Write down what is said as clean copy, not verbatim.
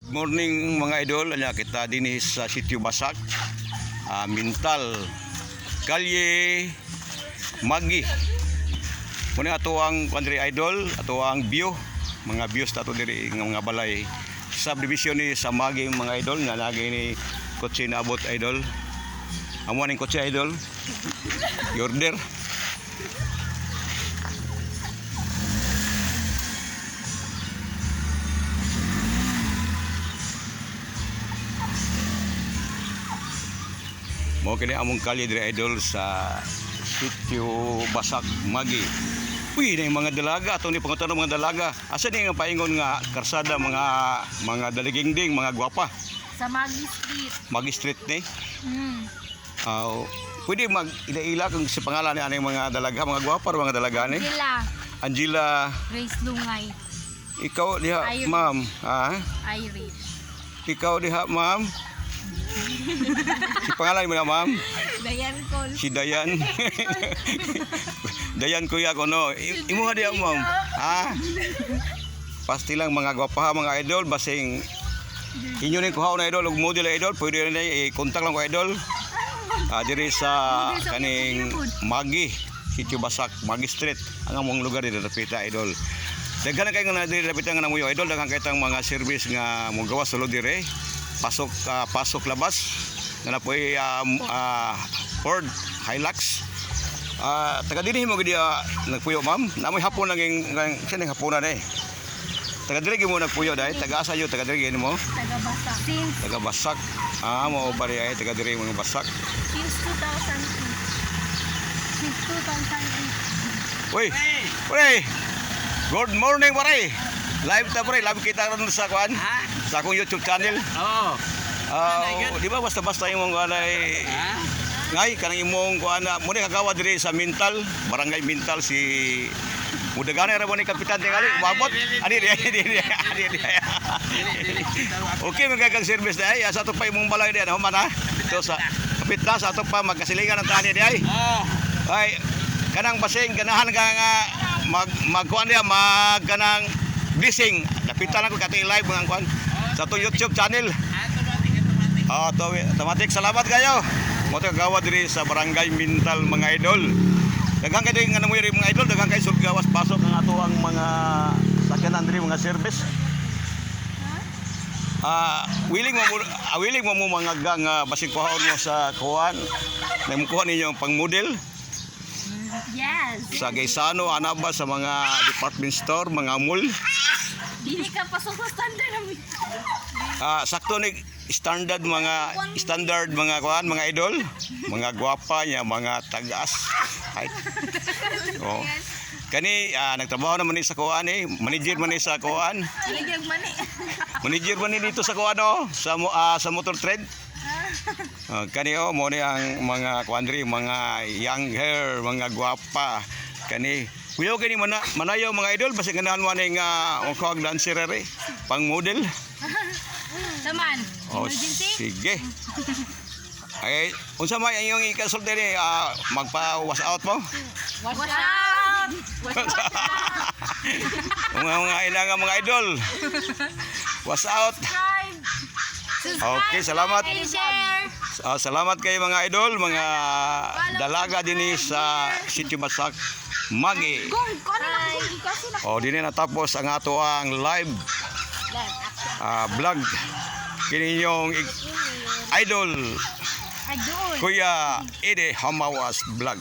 Morning mga idol, anya kita din sa Sitio Basak, Mintal, Kalye, Magi. Muna ato ang Andre Idol, ato ang view, mga views nato diri ng mga balay. Subdivision ni sa Magi mga idol, na lagi ni kotse na abot idol. Amo ning kotse idol. Order. Mo kini among kalye diri idol sa Sitio Basak Magi. Uy, na mga dalaga ato ni pangutan mga dalaga. Asa ni nga paingon nga karsada mga daligingding, mga gwapa. Sa Magi Street. Magi Street ni. Pwede mag ila kung sa pangalan ni aning mga dalaga, mga gwapa mga dalaga ni. Angela Grace Lungay. Ikaw diha, Irish. ma'am. Ha? Irish. Ikaw diha, ma'am. Si pangalan mo na, ma'am? Dayan Col. Si Dayan. Dayan kuya ko no. Imuha diha, ma'am. Ha? Pasti lang mga gwapaha mga idol, basing inyo ni kuhaw na idol ug model idol, pwede na i-contact lang ko idol. Diri sa kaning Magi, Sitio Basak, Magi Street, ang among lugar dito napita idol. Daghan kay nga diri napita nga namuyo idol, daghan kay tang mga service nga mo gawas sulod dire. Pasok labas na po'y Ford Hilux. Taga dinhi mo gid nagpuyo ma'am. Namoy hapon naging kining haponan eh. Taga diri mo nagpuyo dai, taga asa yo taga diri mo? Taga Basak. Taga Basak. Mo bari ay taga diri mo Basak. Since 2008. Since 2008. Uy. Uy. Good morning pare. Live ta pare, live kita ron sa kuan. Sa akong YouTube channel. Oo. Di ba basta-basta imong anay ngay kanang imong kuan mo ni kagawa diri sa Mintal, Barangay Mintal si Mudagana ra mo ni kapitan tingali umabot. Ani di. Okay magagagang service dai. Asa to pa imong balay diyan human ha. Ito sa kapit na sa ato pa magkasilingan ang tani diay. Oo. Ay kanang basing ganahan ka nga magkuan dia magkanang blessing. Napitan ako kati live mga kuan sa to YouTube channel. Automatic. Salamat kayo. Mo to gawa diri sa Barangay Mintal mga idol. Daghang kay nga namoy mga idol, daghang kay sud gawas pasok ang ato ang mga sakyanan diri mga service. Willing mo mga gang basig kuhaon mo sa kuan. Namukuha ninyo ang pang-model. Yes. Sa Gaisano, ana ba sa mga department store, mga mall. Dili ka pasok sa standard namin. Sakto ni standard mga kuan, mga idol, mga gwapa niya, mga tagas. Ay. Oh. Kani nagtrabaho naman ni sa kuan manager man ni sa kuan. Ligyag mani. Manager man ni dito sa kuan sa motor trade. Kani mo ni ang mga kuandri, mga young hair, mga gwapa. Kani kuya kani manayo mga idol basta ganahan mo ning kog dancer pang model. Saman. Emergency. Sige. Ay, unsa may iyong ikasulti ni magpa-wash out mo? Wash out. mga ina nga mga idol. Wash out. Okay, salamat. Share. Salamat kayo mga idol, mga dalaga din sa Sitio Basak Magi. Dinhi natapos ang ato ang live vlog kini yung idol Kuya Ede Hamawas vlog.